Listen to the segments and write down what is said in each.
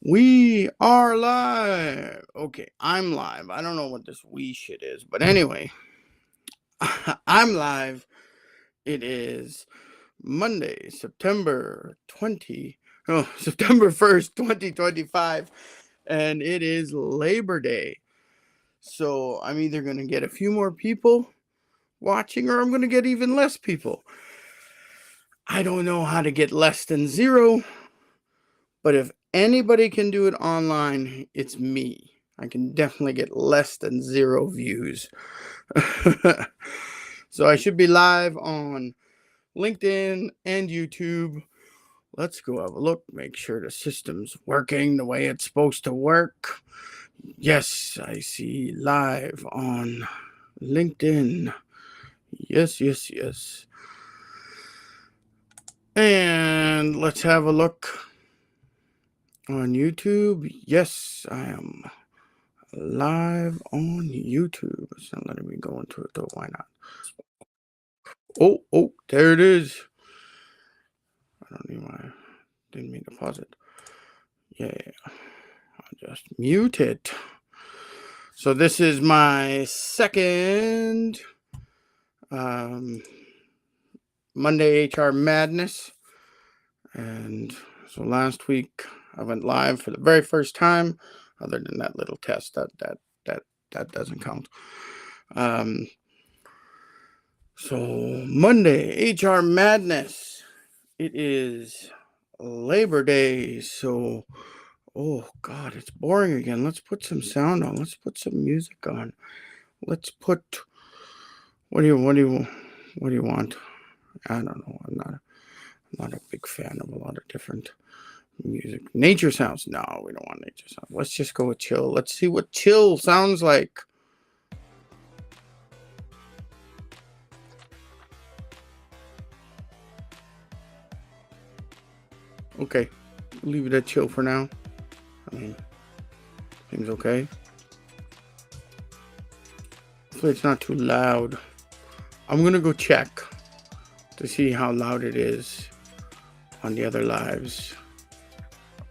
We are live. Okay, I'm live. I don't know what this we shit is, but anyway, I'm live. It is Monday, September 1st, 2025, and it is Labor Day. So I'm either going to get a few more people watching or I'm going to get even less people. I don't know how to get less than zero, but if anybody can do it online, it's me. I can definitely get less than 0 views. So I should be live on LinkedIn and YouTube. Let's go have a look, make sure the system's working the way it's supposed to work. Yes, I see live on LinkedIn. Yes. And let's have a look on YouTube. Yes, I am live on YouTube. It's not letting me go into it though. Why not? Oh, there it is. I don't know why. Didn't mean to pause it. Yeah, I'll just mute it. So this is my second Monday HR Madness. And so last week I went live for the very first time, other than that little test that doesn't count. So Monday HR Madness. It is Labor Day, so oh god, it's boring again. Let's put some sound on. Let's put some music on. Let's put what do you want? I don't know. I'm not a big fan of a lot of different music. Nature sounds. No, we don't want nature sounds. Let's just go with chill. Let's see what chill sounds like. Okay, leave it at chill for now. I mean, seems okay. Hopefully it's not too loud. I'm gonna go check to see how loud it is on the other lives.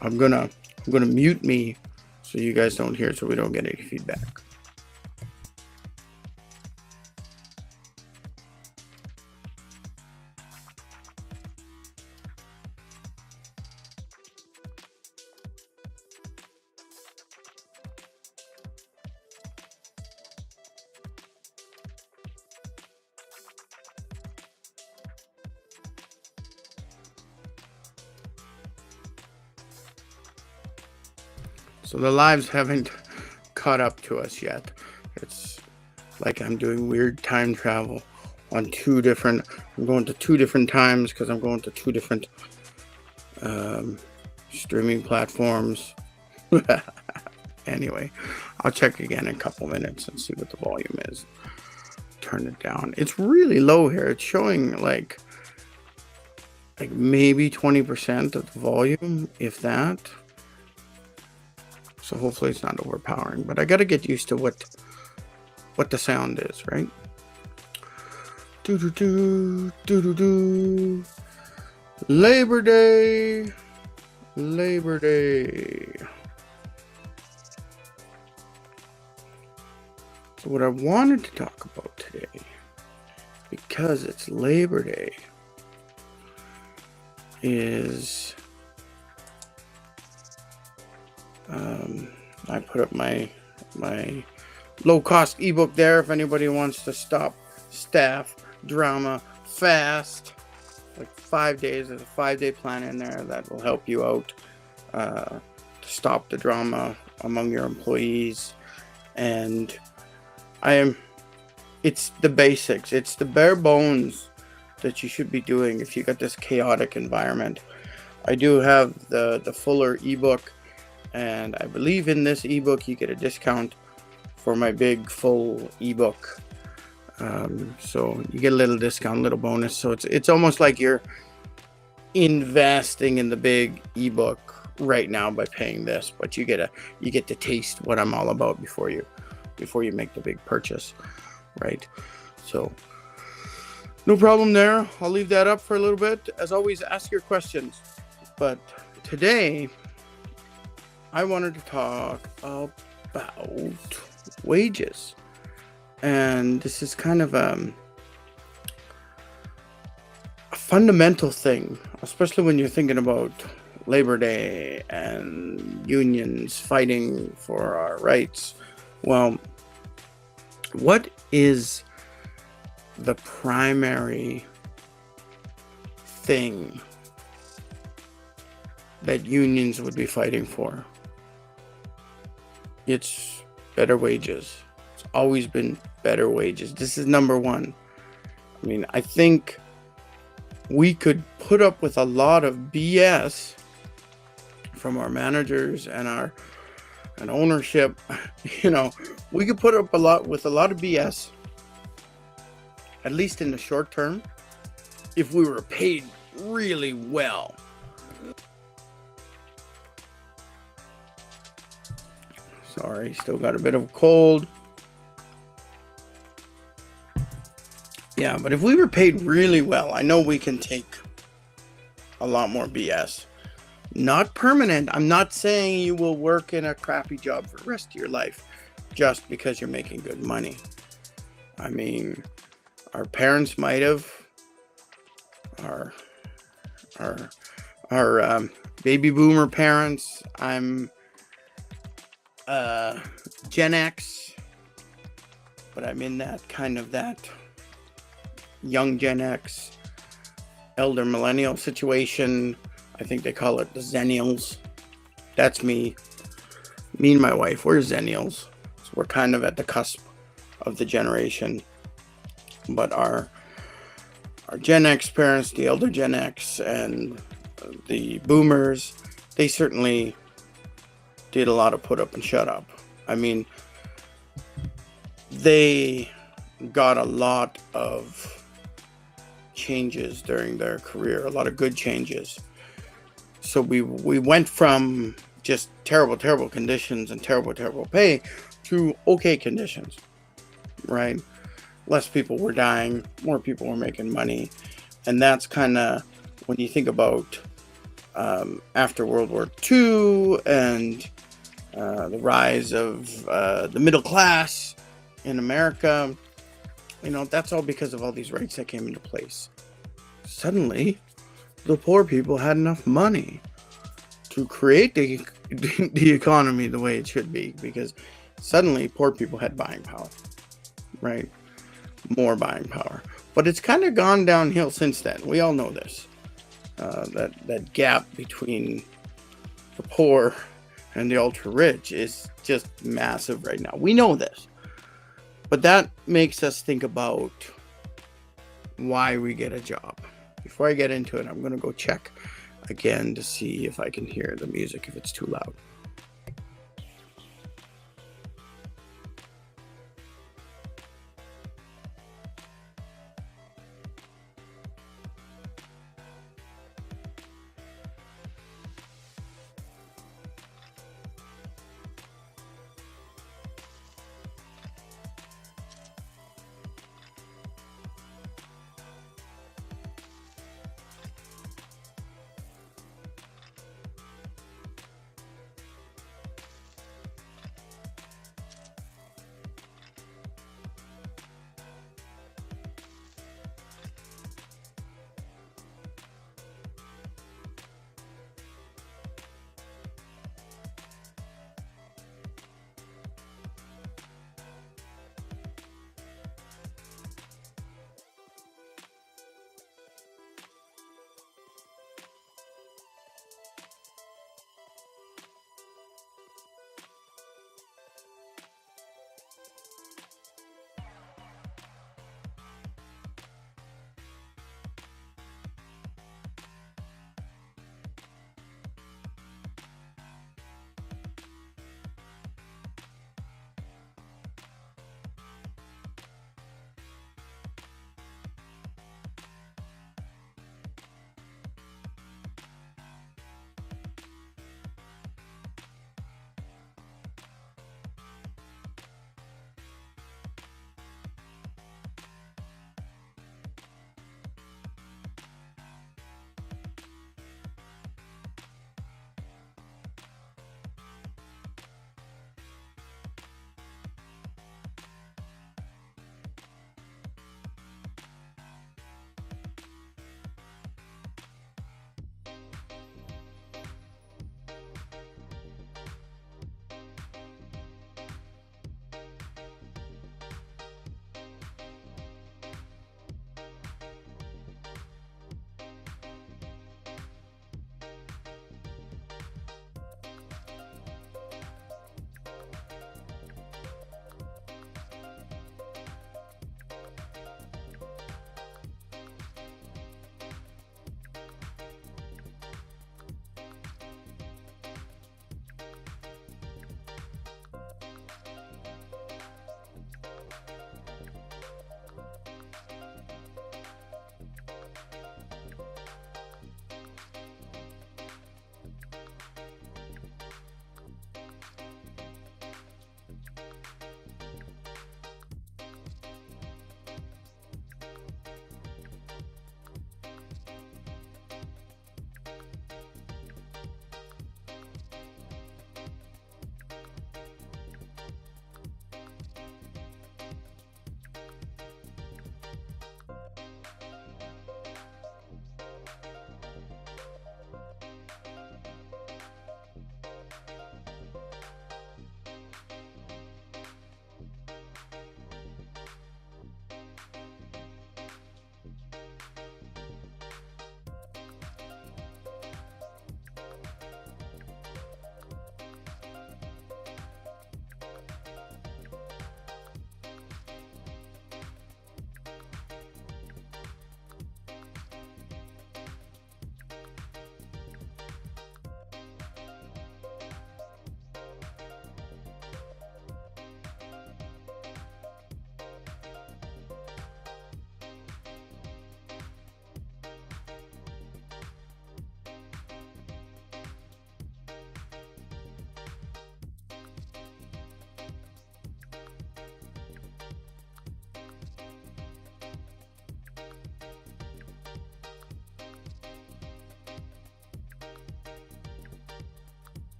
I'm gonna mute me so you guys don't hear, so we don't get any feedback. So the lives haven't caught up to us yet. It's like I'm doing weird time travel on I'm going to 2 different times because I'm going to 2 different streaming platforms. Anyway, I'll check again in a couple minutes and see what the volume is. Turn it down. It's really low here. It's showing like maybe 20% of the volume, if that. So hopefully it's not overpowering, but I got to get used to what the sound is, right? Labor Day. So what I wanted to talk about today, because it's Labor Day, is I put up my low-cost ebook there if anybody wants to stop staff drama fast. Like 5 days. There's a 5-day plan in there that will help you out to stop the drama among your employees. And it's the basics. It's the bare bones that you should be doing if you got this chaotic environment. I do have the fuller ebook, and I believe in this ebook you get a discount for my big full ebook. So you get a little discount, a little bonus. So it's almost like you're investing in the big ebook right now by paying this, but you get to taste what I'm all about before you make the big purchase, right? So no problem there. I'll leave that up for a little bit. As always, ask your questions. But today I wanted to talk about wages. And this is kind of a fundamental thing, especially when you're thinking about Labor Day and unions fighting for our rights. Well, what is the primary thing that unions would be fighting for? It's better wages. It's always been better wages. This is number one. I mean, I think we could put up with a lot of BS from our managers and ownership. We could put up with a lot of BS, at least in the short term, if we were paid really well. Sorry, still got a bit of a cold. Yeah, but if we were paid really well, I know we can take a lot more BS. Not permanent. I'm not saying you will work in a crappy job for the rest of your life just because you're making good money. I mean, our parents might have. Our baby boomer parents. I'm Gen X, but I'm in that young Gen X, elder millennial situation. I think they call it the Zennials. That's me. Me and my wife, we're Zennials. So we're kind of at the cusp of the generation. But our Gen X parents, the elder Gen X, and the boomers, they certainly did a lot of put up and shut up. I mean, they got a lot of changes during their career, a lot of good changes. So we went from just terrible conditions and terrible pay to okay conditions, right? Less people were dying, more people were making money. And that's kind of when you think about after World War II and the rise of the middle class in America, that's all because of all these rights that came into place. Suddenly, the poor people had enough money to create the economy the way it should be, because suddenly poor people had buying power, right? More buying power. But it's kind of gone downhill since then. We all know this. That gap between the poor and the ultra rich is just massive right now. We know this. But that makes us think about why we get a job. Before I get into it, I'm going to go check again to see if I can hear the music, if it's too loud.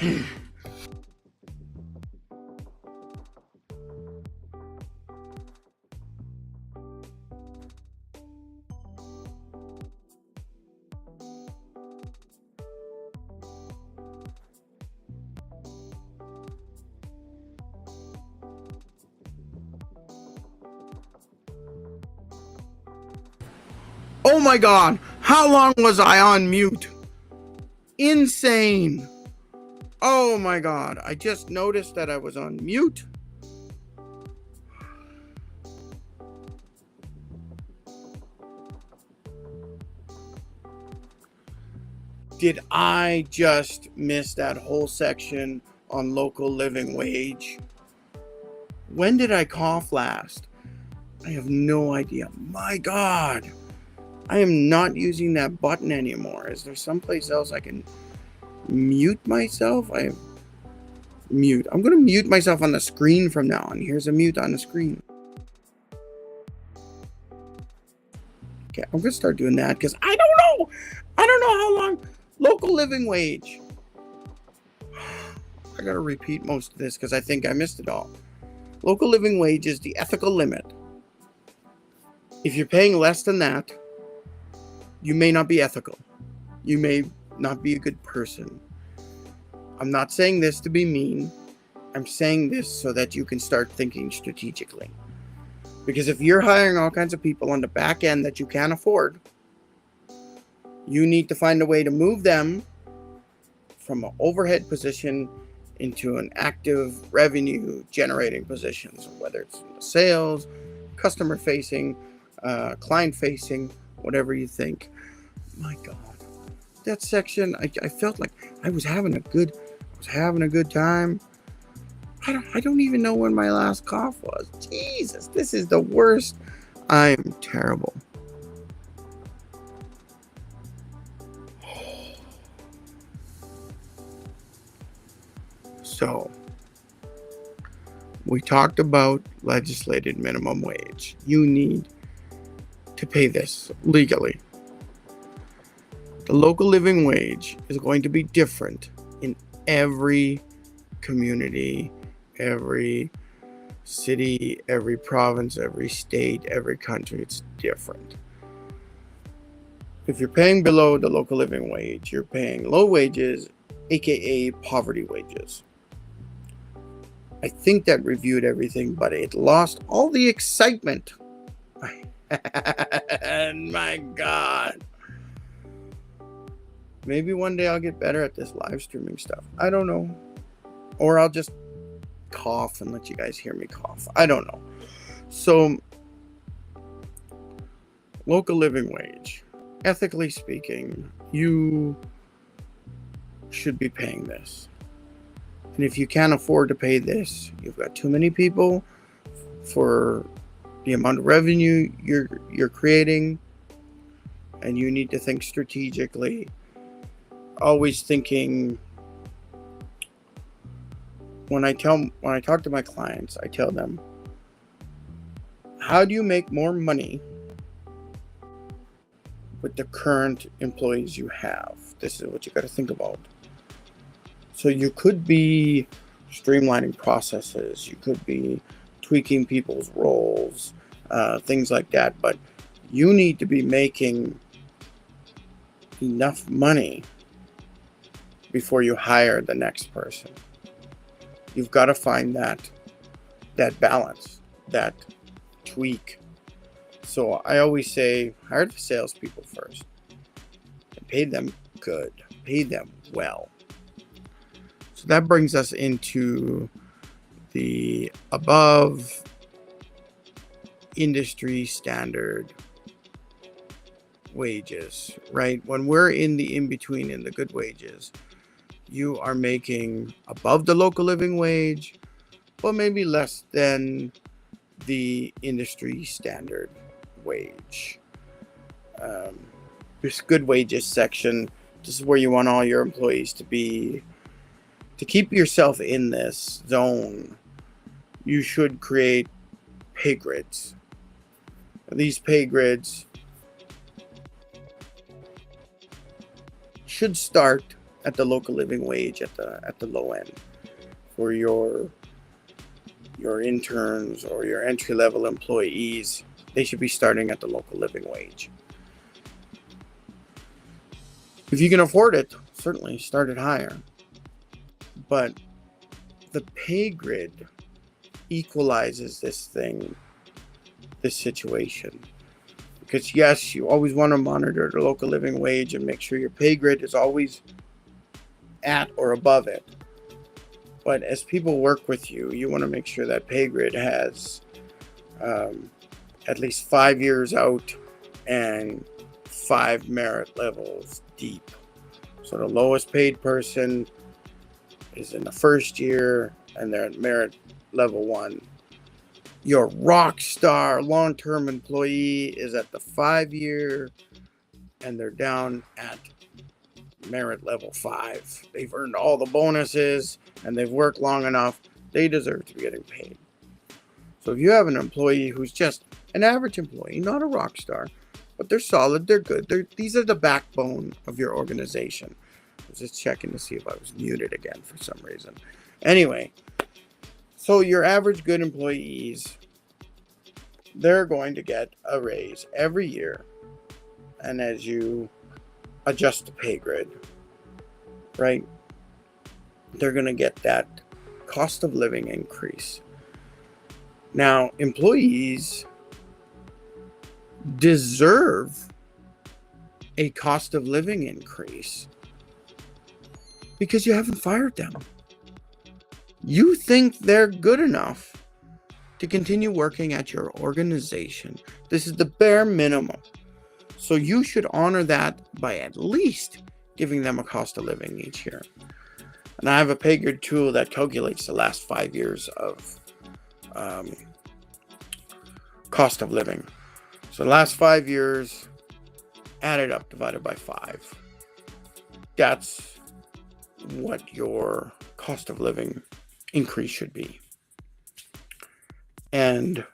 Oh my God, how long was I on mute? Insane. Oh my God, I just noticed that I was on mute. Did I just miss that whole section on local living wage? When did I cough last? I have no idea. My God, I am not using that button anymore. Is there someplace else I can mute myself? Mute. I'm going to mute myself on the screen from now on. Here's a mute on the screen. Okay, I'm going to start doing that because I don't know. I don't know how long. Local living wage. I got to repeat most of this because I think I missed it all. Local living wage is the ethical limit. If you're paying less than that, you may not be ethical. You may not be a good person. I'm not saying this to be mean. I'm saying this so that you can start thinking strategically. Because if you're hiring all kinds of people on the back end that you can't afford, you need to find a way to move them from an overhead position into an active revenue generating position. So whether it's sales, customer facing, client facing, whatever you think. My God, that section, I felt like I was having a good time. I don't even know when my last cough was. Jesus, this is the worst. I'm terrible. So, we talked about legislated minimum wage. You need to pay this legally. The local living wage is going to be different in every community, every city, every province, every state, every country. It's different. If you're paying below the local living wage, you're paying low wages, aka poverty wages. I think that reviewed everything, but it lost all the excitement. And my God. Maybe one day I'll get better at this live streaming stuff. I don't know. Or I'll just cough and let you guys hear me cough. I don't know. So, local living wage. Ethically speaking, you should be paying this. And if you can't afford to pay this, you've got too many people for the amount of revenue you're creating, and you need to think strategically. Always thinking. When I talk to my clients, I tell them, how do you make more money with the current employees you have? This is what you got to think about. So you could be streamlining processes, you could be tweaking people's roles, things like that, but you need to be making enough money before you hire the next person. You've got to find that balance, that tweak. So I always say, hire the salespeople first and pay them good, pay them well. So that brings us into the above industry standard wages, right? When we're in the in-between, in the good wages, you are making above the local living wage, but maybe less than the industry standard wage. This good wages section, this is where you want all your employees to be. To keep yourself in this zone, you should create pay grids. These pay grids should start at the local living wage at the low end. For your interns or your entry-level employees, they should be starting at the local living wage. If you can afford it, certainly start it higher. But the pay grid equalizes this situation. Because yes, you always want to monitor the local living wage and make sure your pay grid is always at or above it. But as people work with you, you want to make sure that pay grid has at least 5 years out and 5 merit levels deep. So the lowest paid person is in the first year and they're at merit level 1. Your rock star long-term employee is at the 5-year and they're down at merit level 5. They've earned all the bonuses and they've worked long enough. They deserve to be getting paid. So if you have an employee who's just an average employee, not a rock star, but they're solid, they're good, these are the backbone of your organization. I was just checking to see if I was muted again for some reason. Anyway, so your average good employees, they're going to get a raise every year. And as you adjust the pay grid, right, they're going to get that cost of living increase. Now, employees deserve a cost of living increase because you haven't fired them. You think they're good enough to continue working at your organization. This is the bare minimum. So you should honor that by at least giving them a cost of living each year. And I have a pay grid tool that calculates the last 5 years of cost of living. So the last 5 years added up, divided by 5. That's what your cost of living increase should be. And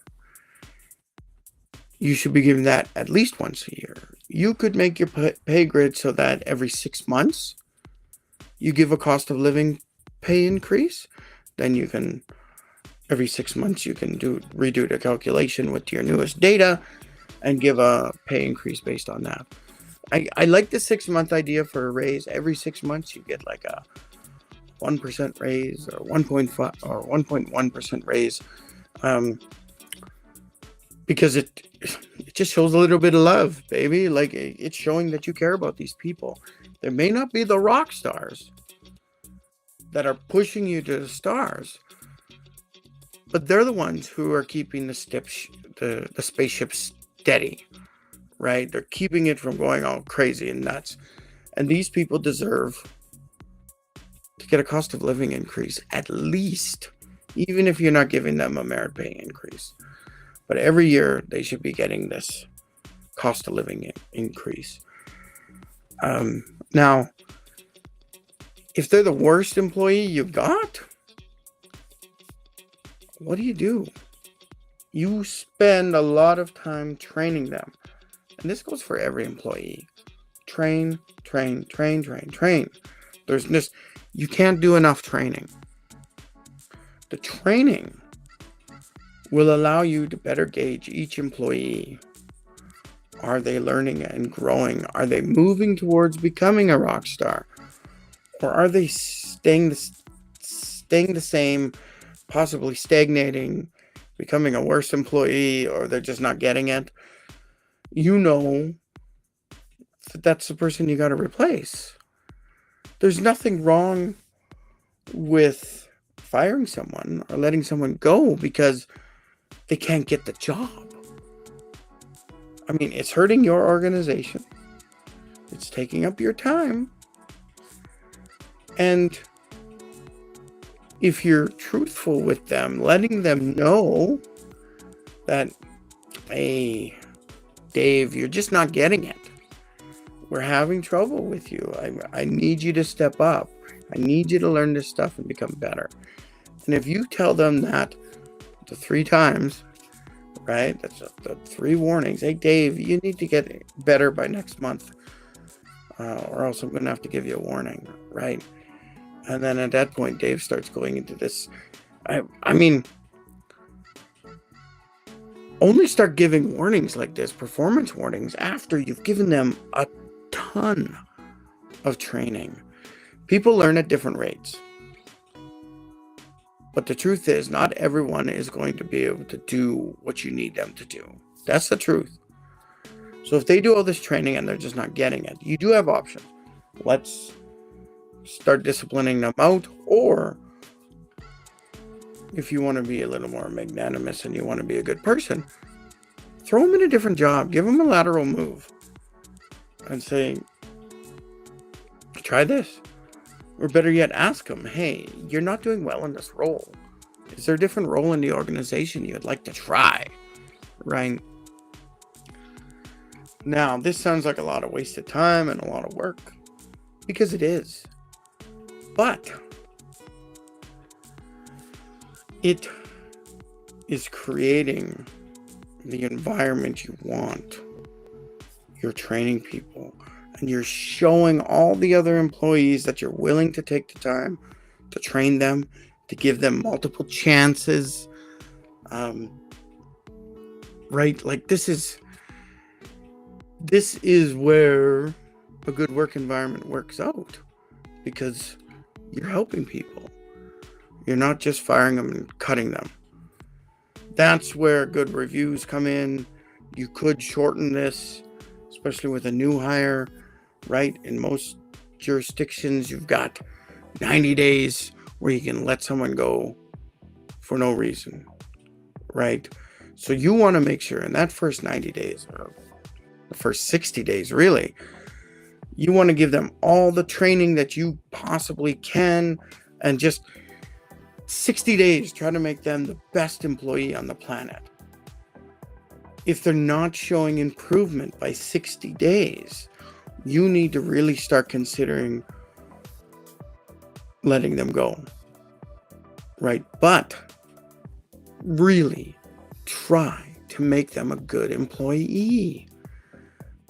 you should be giving that at least once a year. You could make your pay grid so that every 6 months you give a cost of living pay increase. Then you can, every 6 months, you can redo the calculation with your newest data and give a pay increase based on that. I like the 6-month idea for a raise. Every 6 months you get like a 1% raise or 1.5 or 1.1% raise. Because it just shows a little bit of love, baby. Like, it's showing that you care about these people. There may not be the rock stars that are pushing you to the stars, but they're the ones who are keeping the spaceship steady, right? They're keeping it from going all crazy and nuts. And these people deserve to get a cost of living increase, at least, even if you're not giving them a merit pay increase. But every year they should be getting this cost of living increase. Now, if they're the worst employee you got, what do? You spend a lot of time training them. And this goes for every employee. Train. There's just, you can't do enough training. The training will allow you to better gauge each employee. Are they learning and growing? Are they moving towards becoming a rock star? Or are they staying the same, possibly stagnating, becoming a worse employee, or they're just not getting it? You know that that's the person you got to replace. There's nothing wrong with firing someone or letting someone go because they can't get the job. I mean, it's hurting your organization. It's taking up your time. And if you're truthful with them, letting them know that, hey, Dave, you're just not getting it. We're having trouble with you. I need you to step up. I need you to learn this stuff and become better. And if you tell them that the 3 times, right? That's the 3 warnings. Hey, Dave, you need to get better by next month. or else I'm going to have to give you a warning, right? And then at that point, Dave starts going into this. I mean, only start giving warnings like this, performance warnings, after you've given them a ton of training. People learn at different rates. But the truth is, not everyone is going to be able to do what you need them to do. That's the truth. So if they do all this training and they're just not getting it, you do have options. Let's start disciplining them out, or if you want to be a little more magnanimous and you want to be a good person, throw them in a different job. Give them a lateral move and say, try this. Or better yet, ask them, hey, you're not doing well in this role. Is there a different role in the organization you'd like to try? Right? Now, this sounds like a lot of wasted time and a lot of work, because it is. But it is creating the environment you want. You're training people, and you're showing all the other employees that you're willing to take the time to train them, to give them multiple chances. Right? Like this is where a good work environment works out, because you're helping people. You're not just firing them and cutting them. That's where good reviews come in. You could shorten this, especially with a new hire, right? In most jurisdictions, you've got 90 days where you can let someone go for no reason, right? So you want to make sure in that first 90 days, or the first 60 days, really, you want to give them all the training that you possibly can, and just 60 days, try to make them the best employee on the planet. If they're not showing improvement by 60 days, you need to really start considering letting them go, right? But really try to make them a good employee.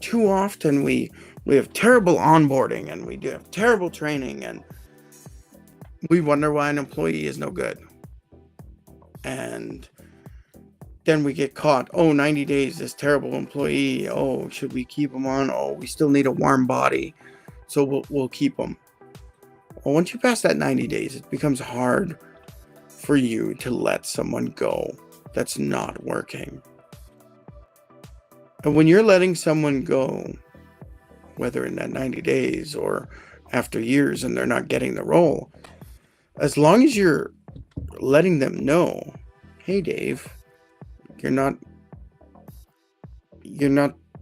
Too often we have terrible onboarding, and we do have terrible training, and we wonder why an employee is no good. And then we get caught. 90 days, this terrible employee. Should we keep him on? We still need a warm body, so we'll keep him. Well, once you pass that 90 days, it becomes hard for you to let someone go that's not working. And when you're letting someone go, whether in that 90 days or after years and they're not getting the role, as long as you're letting them know, hey, Dave, you're not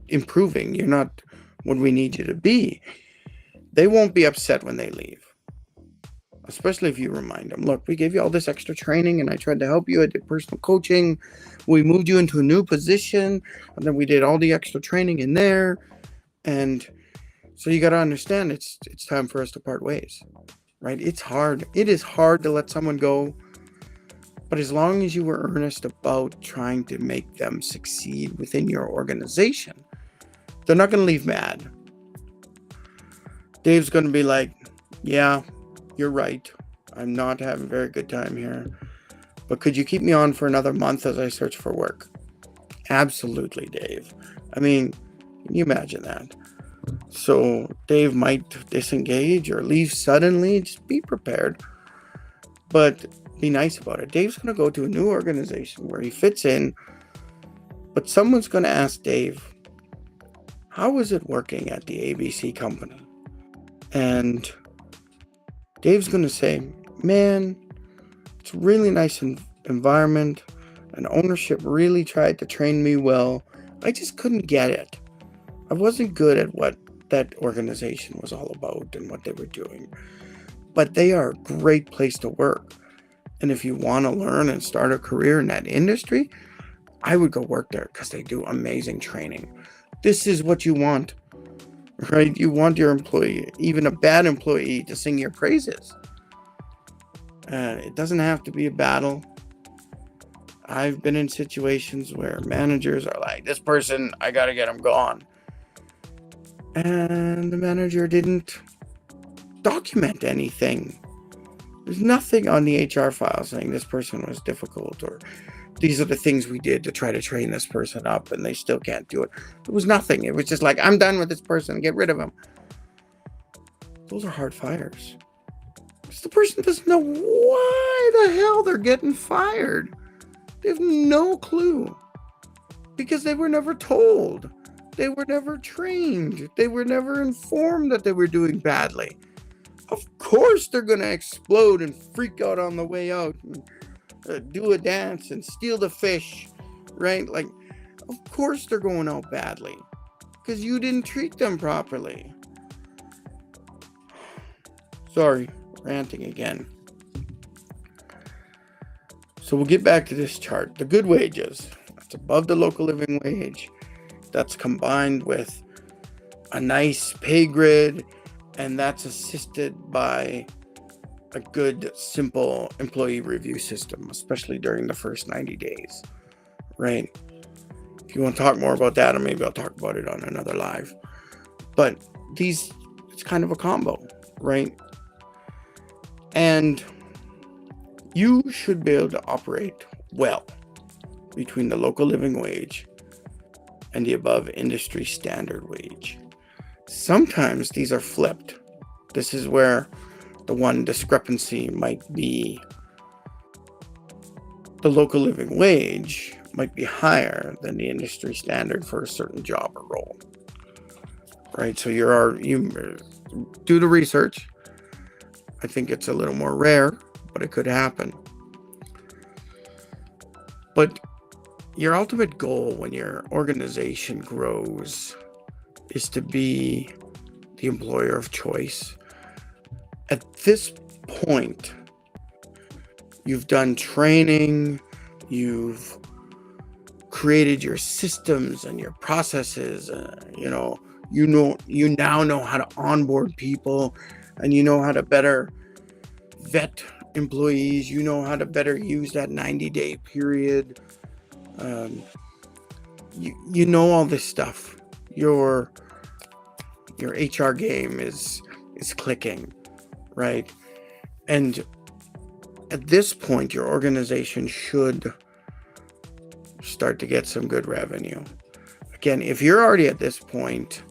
improving, you're not what we need you to be, they won't be upset when they leave. Especially if you remind them, look, we gave you all this extra training, and I tried to help you. I did personal coaching. We moved you into a new position, and then we did all the extra training in there. And so you got to understand, it's time for us to part ways, right? It's hard. It is hard to let someone go. But as long as you were earnest about trying to make them succeed within your organization, they're not going to leave mad. Dave's going to be like, yeah, you're right. I'm not having a very good time here. But could you keep me on for another month as I search for work? Absolutely, Dave. I mean, can you imagine that? So Dave might disengage or leave suddenly. Just be prepared. But be nice about it. Dave's going to go to a new organization where he fits in. But someone's going to ask Dave, how is it working at the ABC company? And Dave's going to say, man, it's a really nice environment, and ownership really tried to train me well. I just couldn't get it. I wasn't good at what that organization was all about and what they were doing. But they are a great place to work. And if you want to learn and start a career in that industry, I would go work there because they do amazing training. This is what you want. Right? You want your employee, even a bad employee, to sing your praises. It doesn't have to be a battle. I've been in situations where managers are like, this person, I got to get him gone. and the manager didn't document anything. There's nothing on the HR file saying this person was difficult, or these are the things we did to try to train this person up and they still can't do it. There was nothing. It was just like, I'm done with this person, get rid of him. Those are hard fires. Because the person doesn't know why the hell they're getting fired. They have no clue. Because they were never told. They were never trained. They were never informed that they were doing badly. Of course they're going to explode and freak out on the way out and do a dance and steal the fish, right? Like, of course they're going out badly because you didn't treat them properly. Sorry, ranting again. So we'll get back to this chart. The good wages, that's above the local living wage. That's combined with a nice pay grid, and that's assisted by a good, simple employee review system, especially during the first 90 days, right? If you want to talk more about that, or maybe I'll talk about it on another live. But it's kind of a combo, right? And you should be able to operate well between the local living wage and the above industry standard wage. Sometimes these are flipped. This is where the one discrepancy might be the local living wage might be higher than the industry standard for a certain job or role, right? So you do the research. I think it's a little more rare, but it could happen. But your ultimate goal when your organization grows is to be the employer of choice. At this point, you've done training, you've created your systems and your processes, you now know how to onboard people, and you know how to better vet employees, you know how to better use that 90-day period. You know all this stuff. Your HR game is clicking, right? And at this point, your organization should start to get some good revenue. Again, if you're already at this point,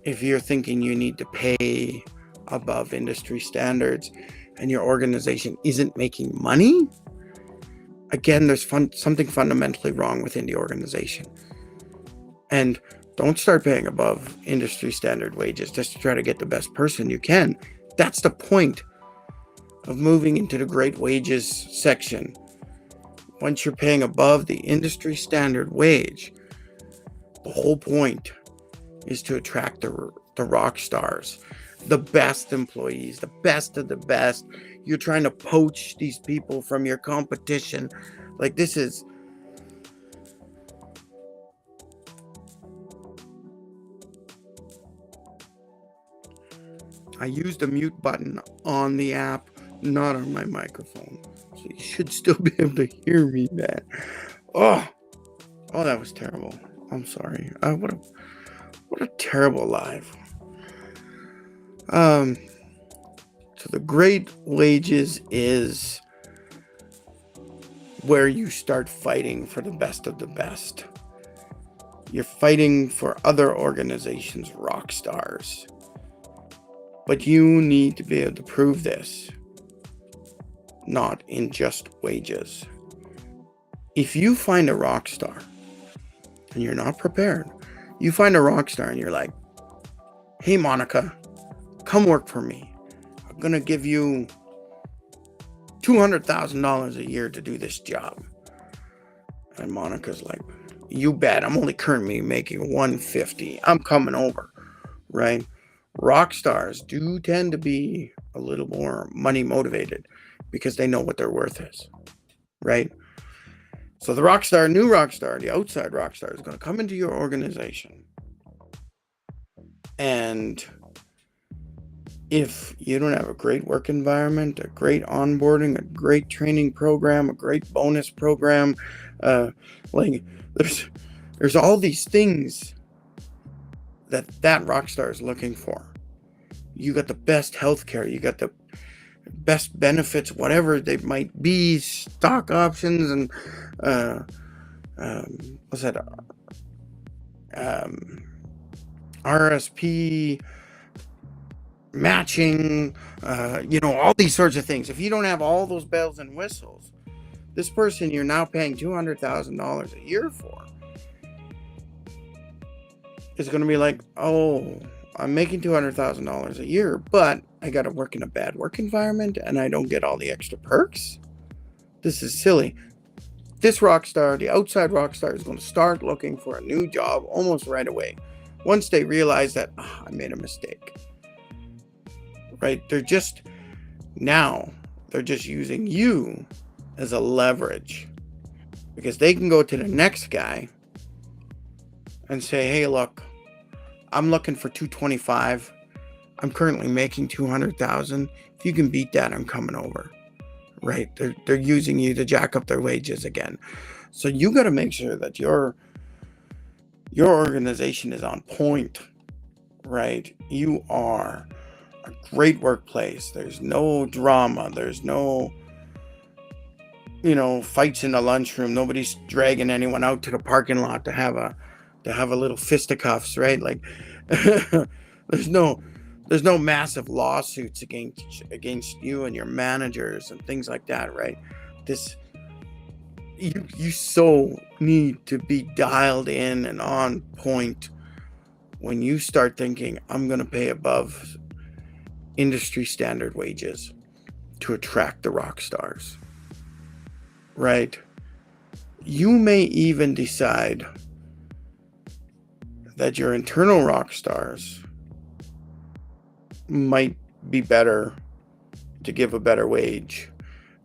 if you're thinking you need to pay above industry standards and your organization isn't making money, again, there's something fundamentally wrong within the organization. And don't start paying above industry standard wages just to try to get the best person you can. That's the point of moving into the great wages section. Once you're paying above the industry standard wage, the whole point is to attract the rock stars, the best employees, the best of the best. You're trying to poach these people from your competition. Like, this is... I used the mute button on the app, not on my microphone. So you should still be able to hear me, man. Oh, that was terrible. I'm sorry. What a terrible live. So the great wages is where you start fighting for the best of the best. You're fighting for other organizations' rock stars. But you need to be able to prove this, not in just wages. If you find a rock star and you're not prepared, you find a rock star and you're like, hey, Monica, come work for me. I'm going to give you $200,000 a year to do this job. And Monica's like, you bet. I'm only currently making $150. I'm coming over, right? Rock stars do tend to be a little more money motivated because they know what their worth is, right? So the rock star, new rock star, the outside rock star is going to come into your organization. And if you don't have a great work environment, a great onboarding, a great training program, a great bonus program, like there's all these things that rock star is looking for. You got the best healthcare, you got the best benefits, whatever they might be, stock options and what's that? RSP matching, all these sorts of things. If you don't have all those bells and whistles, this person you're now paying $200,000 a year for is going to be like, oh, I'm making $200,000 a year, but I got to work in a bad work environment and I don't get all the extra perks. This is silly. This rock star, the outside rock star, is going to start looking for a new job almost right away. Once they realize that I made a mistake, right? They're just using you as a leverage, because they can go to the next guy and say, hey, look, I'm looking for 225. I'm currently making 200,000. If you can beat that, I'm coming over. Right? They're using you to jack up their wages again. So you got to make sure that your organization is on point, right? You are a great workplace. There's no drama. There's no fights in the lunchroom. Nobody's dragging anyone out to the parking lot to have a little fisticuffs, right? Like there's no massive lawsuits against you and your managers and things like that, right? You so need to be dialed in and on point when you start thinking, I'm going to pay above industry standard wages to attract the rock stars, right? You may even decide that your internal rock stars might be better to give a better wage,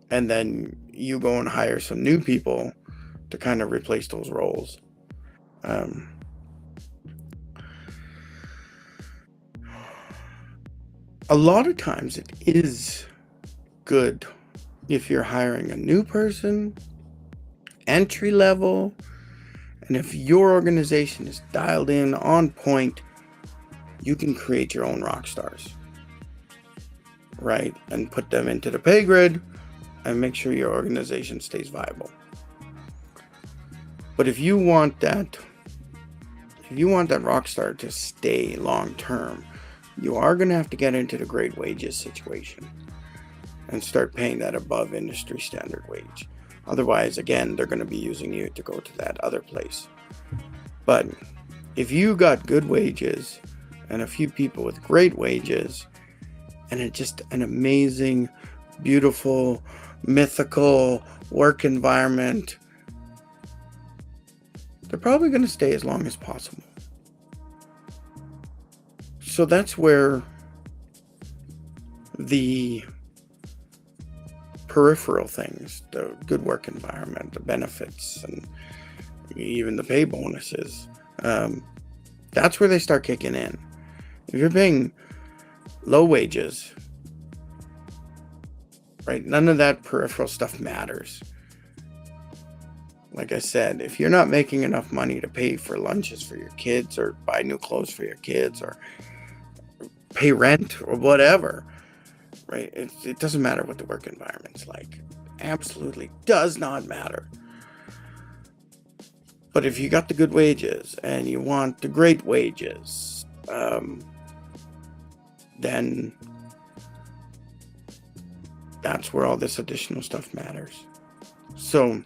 and then you go and hire some new people to kind of replace those roles. A lot of times it is good if you're hiring a new person, entry level, and if your organization is dialed in on point, you can create your own rock stars, right? And put them into the pay grid and make sure your organization stays viable. But if you want that rock star to stay long term, you are going to have to get into the great wages situation and start paying that above industry standard wage. Otherwise, again, they're going to be using you to go to that other place. But if you got good wages and a few people with great wages and it's just an amazing, beautiful, mythical work environment, they're probably going to stay as long as possible. So that's where the peripheral things, the good work environment, the benefits, and even the pay bonuses, that's where they start kicking in. If you're paying low wages, right, none of that peripheral stuff matters. Like I said, if you're not making enough money to pay for lunches for your kids or buy new clothes for your kids or pay rent or whatever, right? It doesn't matter what the work environment's like. Absolutely does not matter. But if you got the good wages and you want the great wages, then that's where all this additional stuff matters. So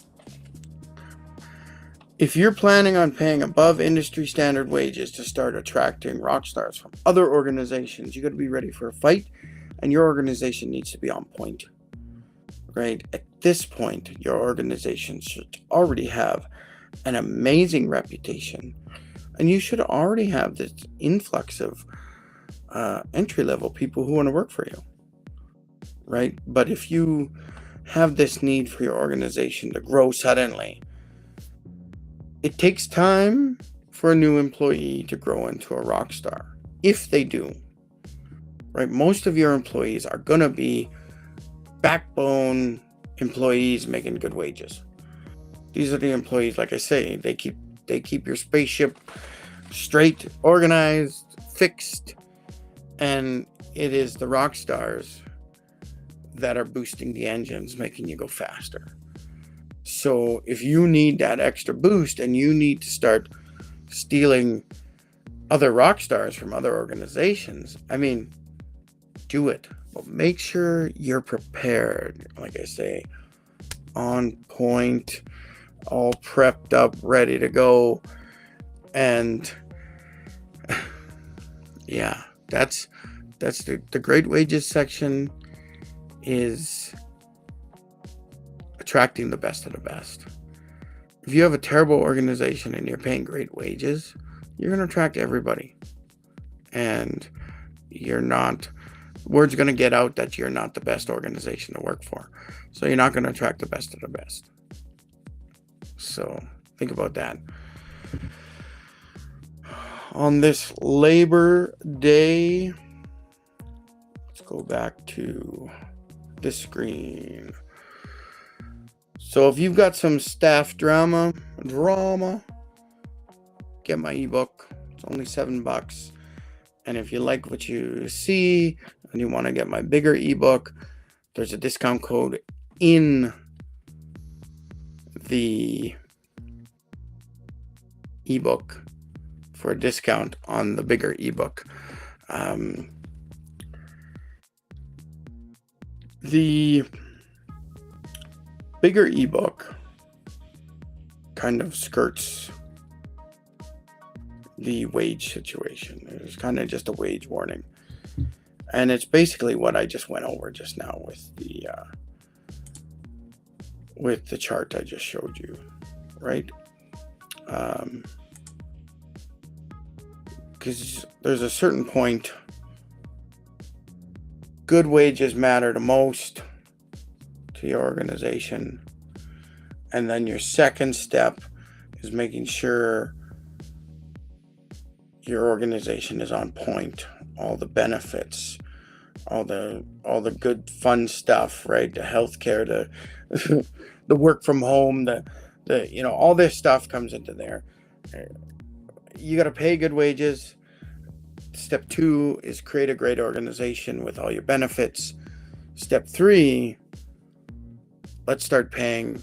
if you're planning on paying above industry standard wages to start attracting rock stars from other organizations, you got to be ready for a fight, and your organization needs to be on point, right? At this point, your organization should already have an amazing reputation, and you should already have this influx of entry-level people who want to work for you, right? But if you have this need for your organization to grow suddenly, it takes time for a new employee to grow into a rock star, if they do, right? Most of your employees are going to be backbone employees making good wages. These are the employees, like I say, they keep your spaceship straight, organized, fixed, and it is the rock stars that are boosting the engines, making you go faster. So if you need that extra boost and you need to start stealing other rock stars from other organizations, I mean, do it. But make sure you're prepared. Like I say, on point, all prepped up, ready to go. And yeah, that's the great wages section is attracting the best of the best. If you have a terrible organization and you're paying great wages, you're going to attract everybody. And word's going to get out that you're not the best organization to work for. So you're not going to attract the best of the best. So think about that. On this Labor Day, let's go back to this screen. So if you've got some staff drama, get my ebook. It's only $7. And if you like what you see and you want to get my bigger ebook, there's a discount code in the ebook for a discount on the bigger ebook. The bigger ebook kind of skirts the wage situation. It's kind of just a wage warning. And it's basically what I just went over just now with the chart I just showed you, right? Because there's a certain point, good wages matter the most to your organization. And then your second step is making sure your organization is on point, all the benefits, all the good fun stuff, right? The healthcare, the work from home, the all this stuff comes into there. You got to pay good wages. Step 2 is create a great organization with all your benefits. Step 3, let's start paying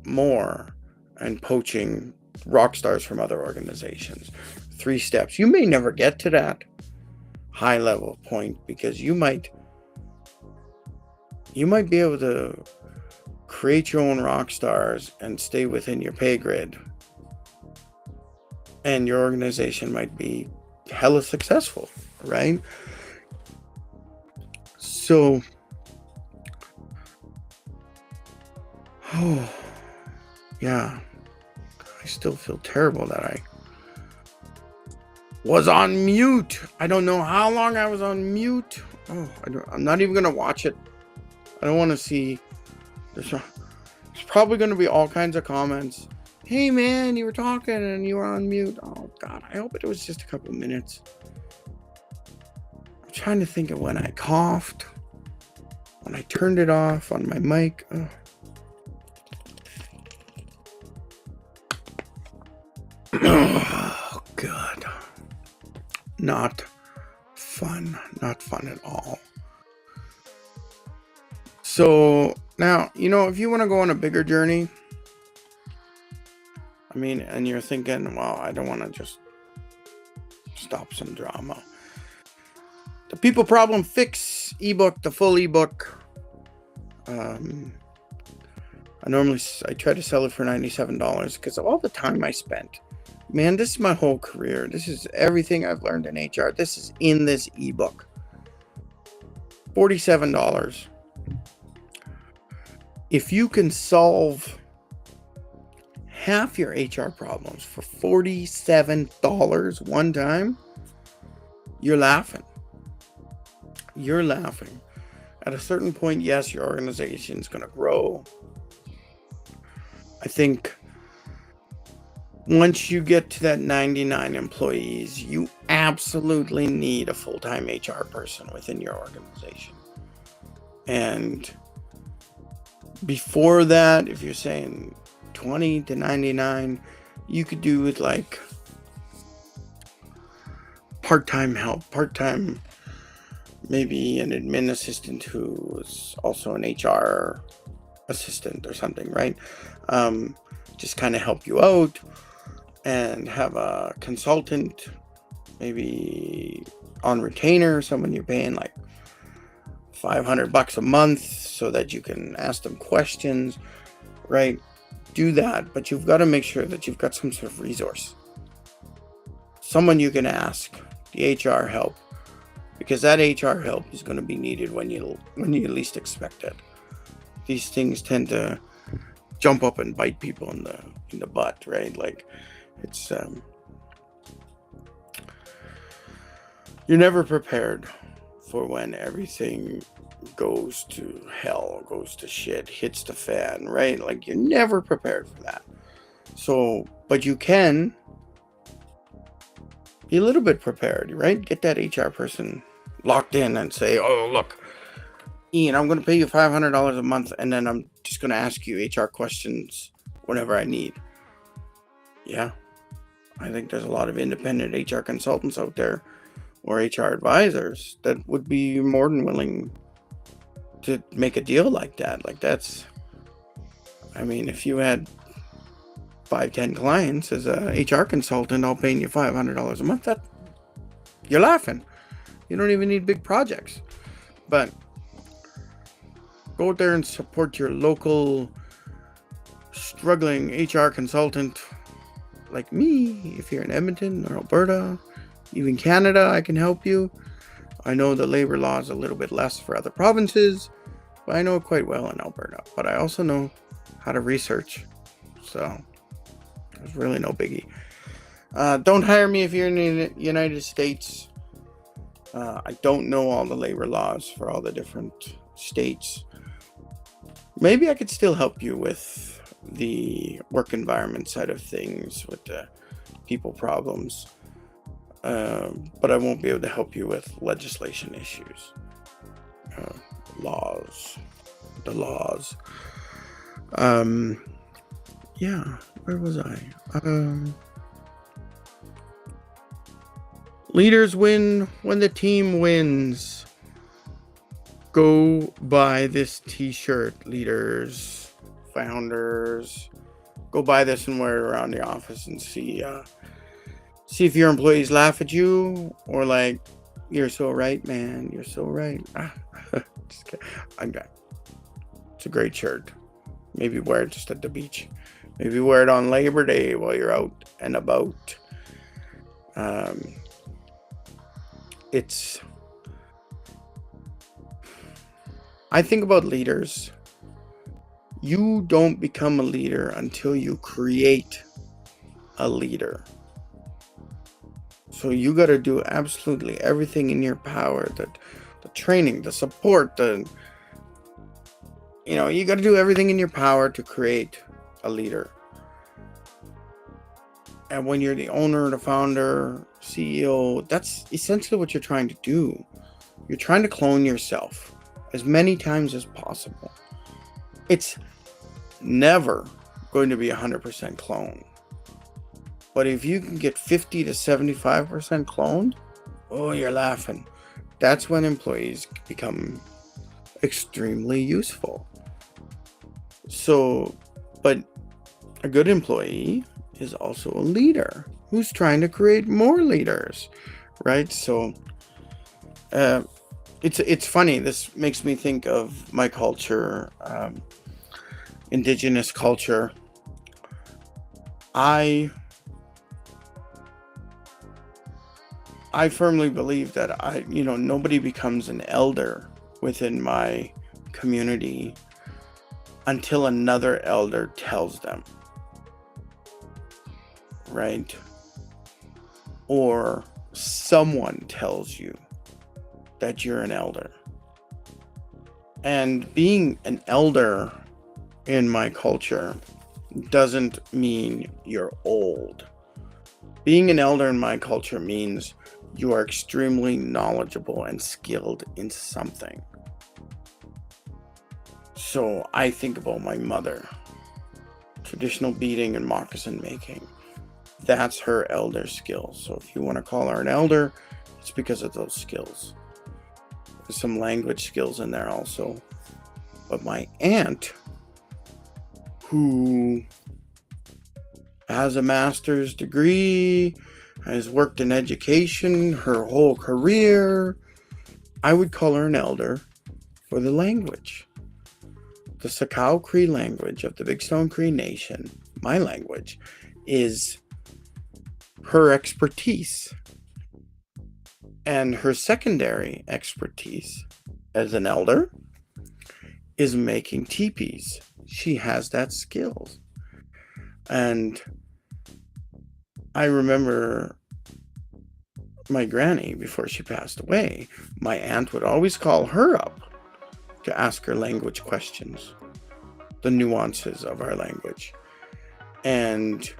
more and poaching rock stars from other organizations. 3 steps. You may never get to that high level point because you might be able to create your own rock stars and stay within your pay grid, and your organization might be hella successful, right? So yeah, I still feel terrible that I was on mute. I don't know how long I was on mute. I'm not even gonna watch it. I don't want to see. There's probably gonna be all kinds of comments. Hey man, you were talking and you were on mute. Oh God, I hope it was just a couple minutes. I'm trying to think of when I coughed, when I turned it off on my mic. Oh God. Not fun at all. So now, if you want to go on a bigger journey, and you're thinking, well, I don't want to just stop some drama. The People Problem Fix ebook, the full ebook. I try to sell it for $97 because of all the time I spent. Man, this is my whole career. This is everything I've learned in HR. This is in this ebook. $47. If you can solve half your HR problems for $47 one time, you're laughing. You're laughing. At a certain point, yes, your organization is going to grow. I think once you get to that 99 employees, you absolutely need a full-time HR person within your organization. And before that, if you're saying 20 to 99, you could do it like part-time help, maybe an admin assistant who is also an HR assistant or something, right? Just kind of help you out, and have a consultant, maybe on retainer, someone you're paying like $500 a month so that you can ask them questions, right? Do that, but you've got to make sure that you've got some sort of resource, someone you can ask, the HR help, because that HR help is going to be needed when you least expect it. These things tend to jump up and bite people in the butt, right? Like, it's you're never prepared for when everything goes to hell, goes to shit, hits the fan, right? Like, you're never prepared for that. So, but you can be a little bit prepared, right? Get that HR person locked in and say, oh, look, Ian, I'm going to pay you $500 a month, and then I'm just going to ask you HR questions whenever I need. Yeah, I think there's a lot of independent HR consultants out there, or HR advisors, that would be more than willing to make a deal like that. Like, that's, I mean, if you had 5-10 clients as a HR consultant, all paying you $500 a month, that, you're laughing. You don't even need big projects. But go out there and support your local struggling HR consultant like me. If you're in Edmonton or Alberta, even Canada, I can help you. I know the labor law is a little bit less for other provinces, but I know it quite well in Alberta. But I also know how to research, so there's really no biggie. Don't hire me if you're in the United States. I don't know all the labor laws for all the different states. Maybe I could still help you with the work environment side of things, with the people problems. But I won't be able to help you with legislation issues. The laws. Yeah, where was I? Leaders win when the team wins. Go buy this t-shirt, leaders, founders. Go buy this and wear it around the office and see if your employees laugh at you, or like, you're so right, man, you're so right. Just kidding. It's a great shirt. Maybe wear it just at the beach. Maybe wear it on Labor Day while you're out and about. I think about leaders. You don't become a leader until you create a leader. So you got to do absolutely everything in your power, the training, the support, you got to do everything in your power to create a leader. And when you're the owner, the founder, CEO, that's essentially what you're trying to do. You're trying to clone yourself as many times as possible. It's never going to be 100% clone. But if you can get 50 to 75% cloned, oh, you're laughing. That's when employees become extremely useful. So, but a good employee is also a leader who's trying to create more leaders, right? So, it's funny. This makes me think of my culture, Indigenous culture. I firmly believe that nobody becomes an elder within my community until another elder tells them, right? Or someone tells you that you're an elder. And being an elder in my culture doesn't mean you're old. Being an elder in my culture means you are extremely knowledgeable and skilled in something. So I think about my mother. Traditional beading and moccasin making. That's her elder skill. So if you want to call her an elder, It's because of those skills. There's some language skills in there also. But my aunt, who has a master's degree, has worked in education her whole career, I would call her an elder for the language. The Sakau Cree language of the Big Stone Cree Nation, my language, is her expertise. And her secondary expertise as an elder is making teepees. She has that skill. And I remember my granny, before she passed away, my aunt would always call her up to ask her language questions, the nuances of our language. And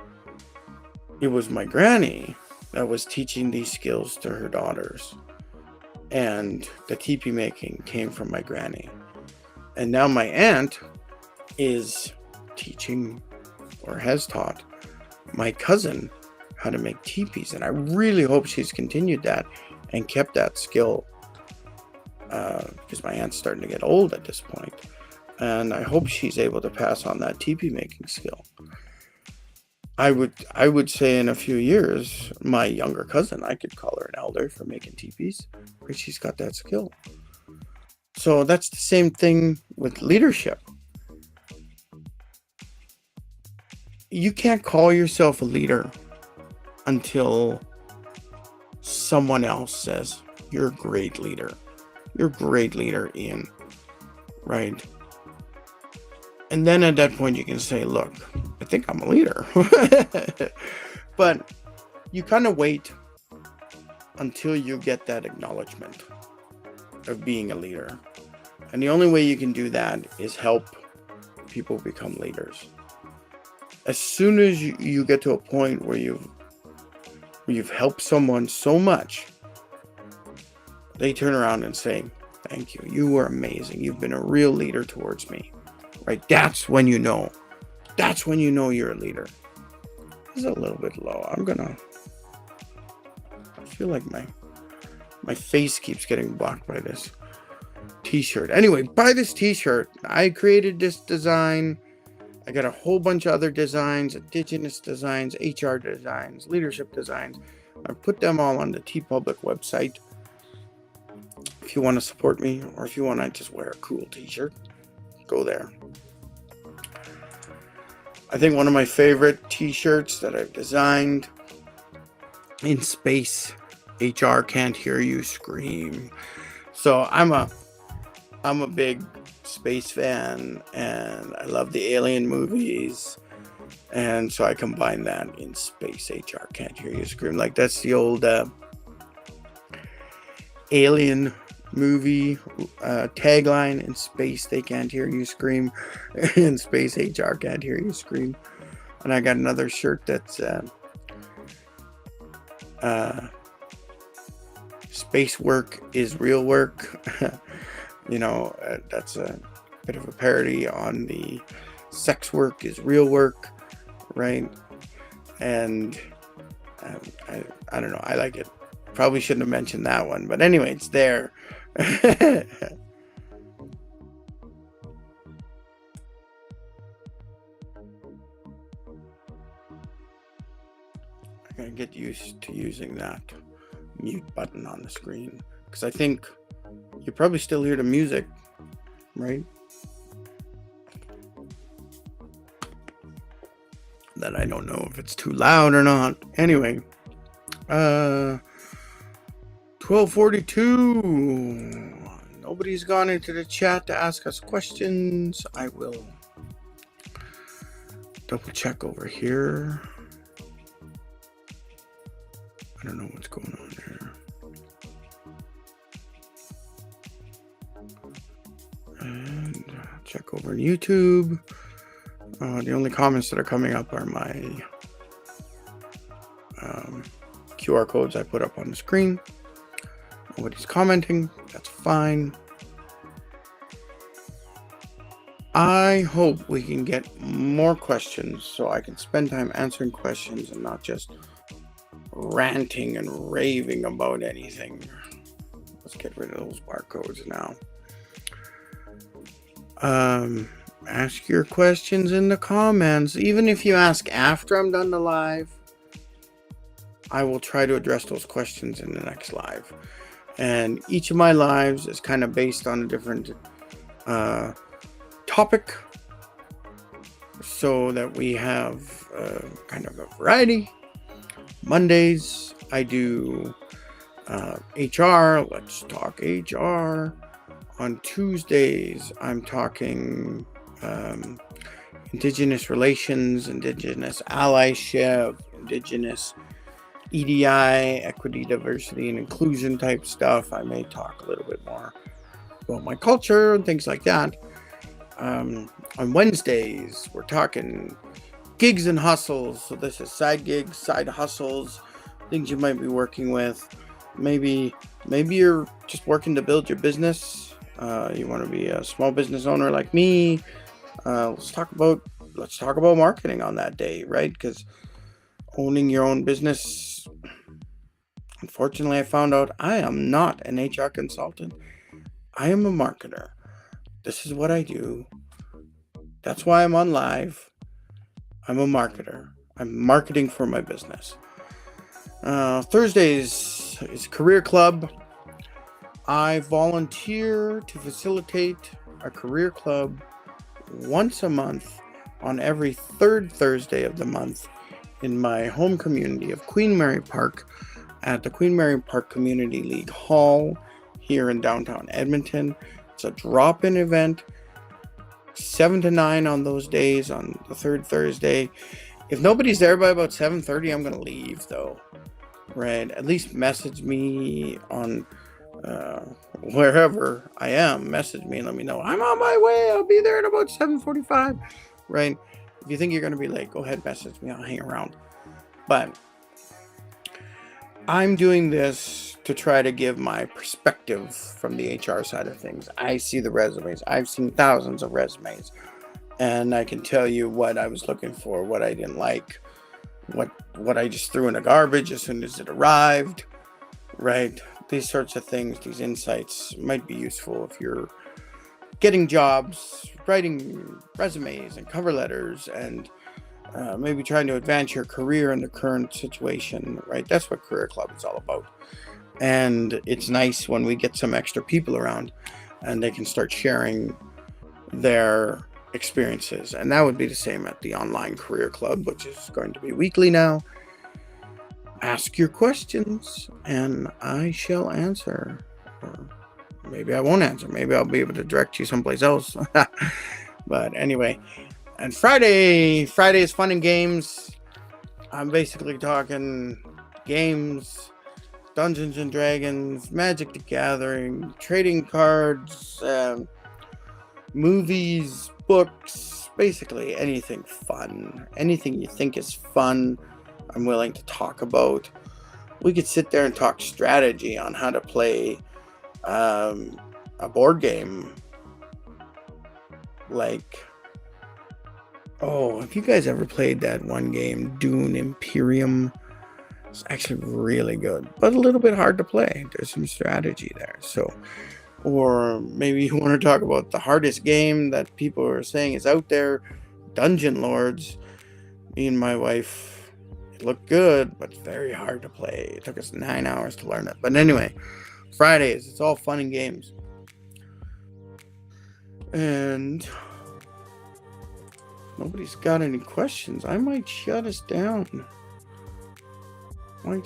it was my granny that was teaching these skills to her daughters. And the teepee making came from my granny. And now my aunt is teaching, or has taught, my cousin how to make teepees. And I really hope she's continued that and kept that skill, because my aunt's starting to get old at this point. And I hope she's able to pass on that teepee making skill. I would say in a few years, my younger cousin, I could call her an elder for making teepees, because she's got that skill. So that's the same thing with leadership. You can't call yourself a leader until someone else says, you're a great leader. You're a great leader, Ian. Right? And then at that point you can say, look, I think I'm a leader. But you kind of wait until you get that acknowledgement of being a leader. And the only way you can do that is help people become leaders. As soon as you get to a point where you've helped someone so much, they turn around and say, thank you. You were amazing. You've been a real leader towards me. Right? That's when you know. That's when you know you're a leader. This is a little bit low. I feel like my face keeps getting blocked by this t-shirt. Anyway, buy this t-shirt. I created this design. I got a whole bunch of other designs, Indigenous designs, HR designs, leadership designs. I put them all on the TeePublic website. If you want to support me, or if you want to just wear a cool t-shirt, go there. I think one of my favorite t-shirts that I've designed, in space, HR can't hear you scream. So I'm a big space fan, and I love the alien movies, and so I combine that in space. HR can't hear you scream. Like, that's the old alien movie tagline: in space they can't hear you scream, in space HR can't hear you scream. And I got another shirt that's space work is real work. That's a bit of a parody on the sex work is real work, right? And I don't know, I like it. Probably shouldn't have mentioned that one, but anyway, it's there. I'm gonna get used to using that mute button on the screen, because I think you probably still hear the music, right? That I don't know if it's too loud or not. Anyway, 12:42. Nobody's gone into the chat to ask us questions. I will double check over here. I don't know what's going on there. And check over YouTube. The only comments that are coming up are my QR codes I put up on the screen. Nobody's commenting. That's fine. I hope we can get more questions so I can spend time answering questions and not just ranting and raving about anything. Let's get rid of those barcodes now. Ask your questions in the comments. Even if you ask after I'm done the live, I will try to address those questions in the next live. And each of my lives is kind of based on a different topic, so that we have kind of a variety. Mondays, I do HR. Let's talk HR. On Tuesdays, I'm talking Indigenous Relations, Indigenous Allyship, Indigenous EDI, Equity, Diversity, and Inclusion type stuff. I may talk a little bit more about my culture and things like that. On Wednesdays, we're talking gigs and hustles. So this is side gigs, side hustles, things you might be working with. Maybe you're just working to build your business. You want to be a small business owner like me. Let's talk about marketing on that day, right? Because owning your own business, unfortunately, I found out I am not an HR consultant. I am a marketer. This is what I do. That's why I'm on live. I'm a marketer. I'm marketing for my business. Thursdays is Career Club. I volunteer to facilitate a career club once a month on every third Thursday of the month in my home community of Queen Mary Park at the Queen Mary Park Community League Hall here in downtown Edmonton. It's a drop-in event, 7 to 9 on those days on the third Thursday. If nobody's there by about 7:30, I'm going to leave though, right? At least message me on wherever I am. Message me and let me know I'm on my way. I'll be there at about 7:45, right? If you think you're going to be late, go ahead, message me. I'll hang around. But I'm doing this to try to give my perspective from the HR side of things. I see the resumes. I've seen thousands of resumes, and I can tell you what I was looking for, what I didn't like, what I just threw in the garbage as soon as it arrived, right? These sorts of things, these insights might be useful if you're getting jobs, writing resumes and cover letters, and maybe trying to advance your career in the current situation, right? That's what Career Club is all about. And it's nice when we get some extra people around and they can start sharing their experiences. And that would be the same at the online Career Club, which is going to be weekly now. Ask your questions and I shall answer. Or maybe I won't answer. Maybe I'll be able to direct you someplace else. But anyway, and Friday is fun and games. I'm basically talking games, Dungeons and Dragons, Magic the Gathering, trading cards, movies, books, basically anything fun. Anything you think is fun, I'm willing to talk about. We could sit there and talk strategy on how to play a board game. Like, have you guys ever played that one game, Dune Imperium? It's actually really good, but a little bit hard to play. There's some strategy there. So, or maybe you want to talk about the hardest game that people are saying is out there, Dungeon Lords. Me and my wife, it looked good, but very hard to play. It took us 9 hours to learn it. But anyway, Fridays, it's all fun and games. And nobody's got any questions. I might shut us down. We're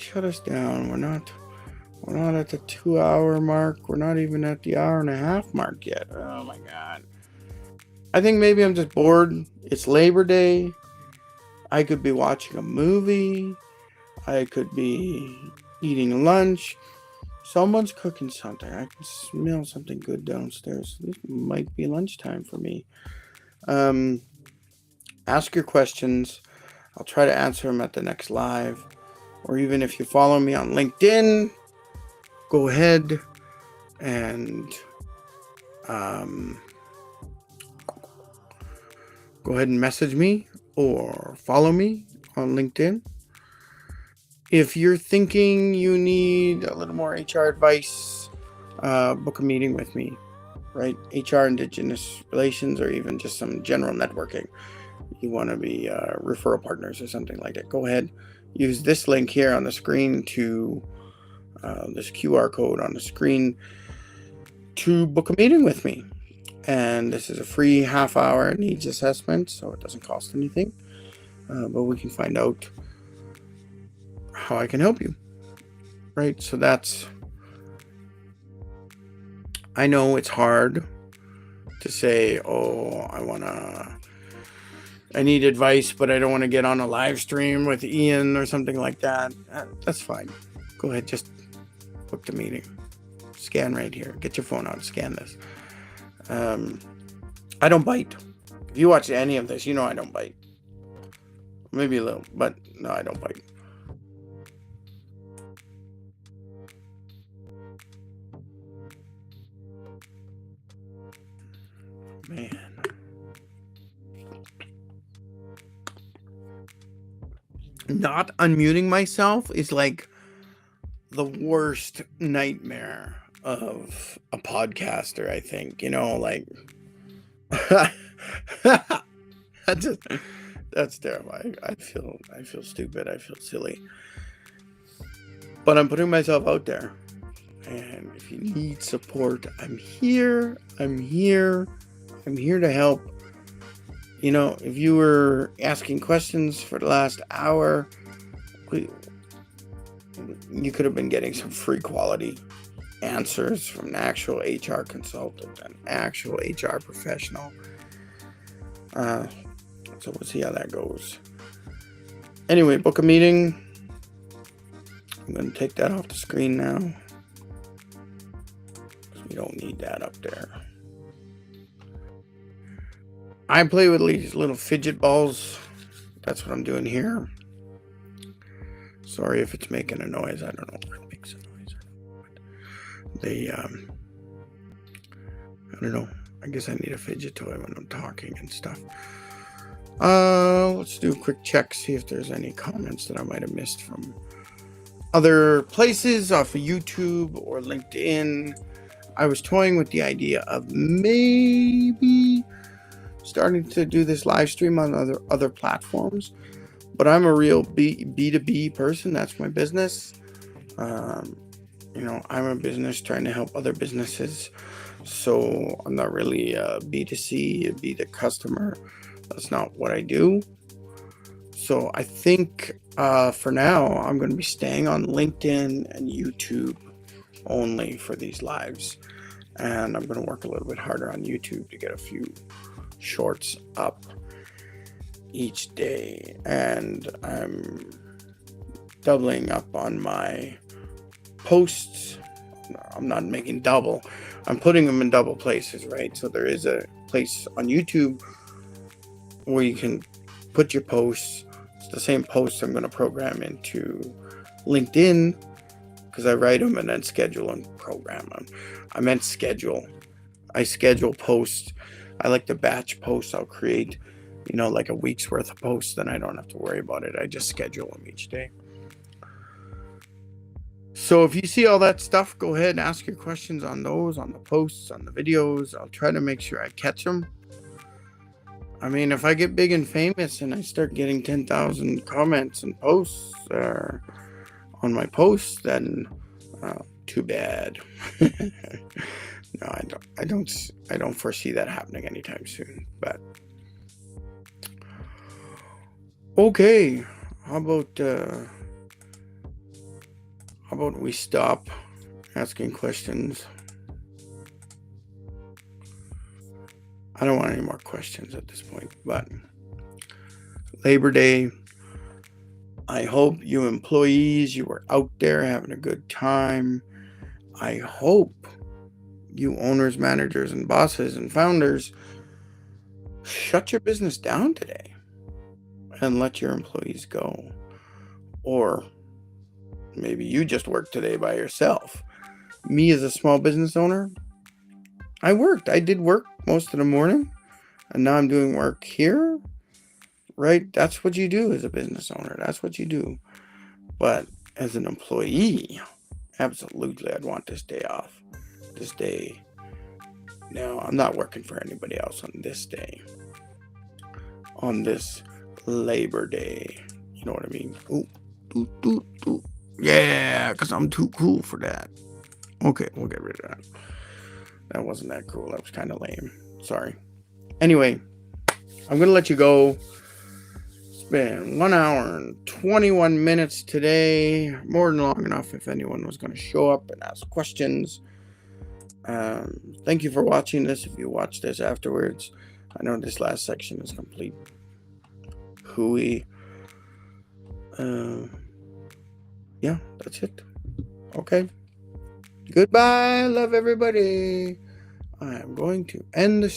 not at the 2 hour mark. We're not even at the hour and a half mark yet. Oh my God. I think maybe I'm just bored. It's Labor Day. I could be watching a movie. I could be eating lunch. Someone's cooking something. I can smell something good downstairs. This might be lunchtime for me. Ask your questions. I'll try to answer them at the next live. Or even if you follow me on LinkedIn, go ahead and message me or follow me on LinkedIn. If you're thinking you need a little more HR advice, book a meeting with me, right? HR, Indigenous Relations, or even just some general networking. You want to be referral partners or something like that. Go ahead, use this link here on the screen to this QR code on the screen to book a meeting with me. And this is a free half-hour needs assessment, so it doesn't cost anything. But we can find out how I can help you, right? So I know it's hard to say, oh, I need advice, but I don't want to get on a live stream with Ian or something like that. That's fine. Go ahead, just book the meeting. Scan right here. Get your phone out, scan this. I don't bite. If you watch any of this, you know I don't bite. Maybe a little, but no, I don't bite. Man. Not unmuting myself is like the worst nightmare of a podcaster, I think. You know, like that's terrible. I feel stupid. I feel silly. But I'm putting myself out there. And if you need support, I'm here. I'm here to help. You know, if you were asking questions for the last hour, you could have been getting some free quality answers from an actual HR consultant, an actual HR professional. So we'll see how that goes. Anyway, book a meeting. I'm going to take that off the screen now. We don't need that up there. I play with these little fidget balls. That's what I'm doing here. Sorry if it's making a noise. I don't know if it makes a noise. I don't know. I guess I need a fidget toy when I'm talking and stuff. Let's do a quick check, see if there's any comments that I might have missed from other places off of YouTube or LinkedIn. I was toying with the idea of maybe starting to do this live stream on other platforms, but I'm a real B2B person. That's my business. You know, I'm a business trying to help other businesses, so I'm not really a B2C, a B2 customer. That's not what I do. So I think for now I'm going to be staying on LinkedIn and YouTube only for these lives, and I'm going to work a little bit harder on YouTube to get a few shorts up each day, and I'm doubling up on my posts. I'm not making double, I'm putting them in double places, right? So there is a place on YouTube where you can put your posts. It's the same posts I'm going to program into LinkedIn, because I write them and then schedule and program them. I meant schedule. I schedule posts. I like to batch posts. I'll create, you know, like a week's worth of posts, then I don't have to worry about it. I just schedule them each day. So if you see all that stuff, go ahead and ask your questions on those, on the posts, on the videos. I'll try to make sure I catch them. I mean, if I get big and famous and I start getting 10,000 comments and posts on my posts, then too bad. No, I don't foresee that happening anytime soon. But okay, how about we stop asking questions? I don't want any more questions at this point, but Labor Day, I hope you employees, you were out there having a good time. I hope you owners, managers, and bosses and founders shut your business down today and let your employees go. Or maybe you just worked today by yourself. Me as a small business owner, I did work most of the morning, and now I'm doing work here, right? That's what you do as a business owner. That's what you do. But as an employee, absolutely, I'd want this day off. This day. Now, I'm not working for anybody else on this day. On this Labor Day. You know what I mean? Ooh. Yeah, because I'm too cool for that. Okay, we'll get rid of that. That wasn't that cool. That was kind of lame. Sorry. Anyway, I'm going to let you go. It's been 1 hour and 21 minutes today. More than long enough if anyone was going to show up and ask questions. Thank you for watching this. If you watch this afterwards, I know this last section is complete hooey. Yeah, that's it. Okay. Goodbye. Love everybody. I am going to end the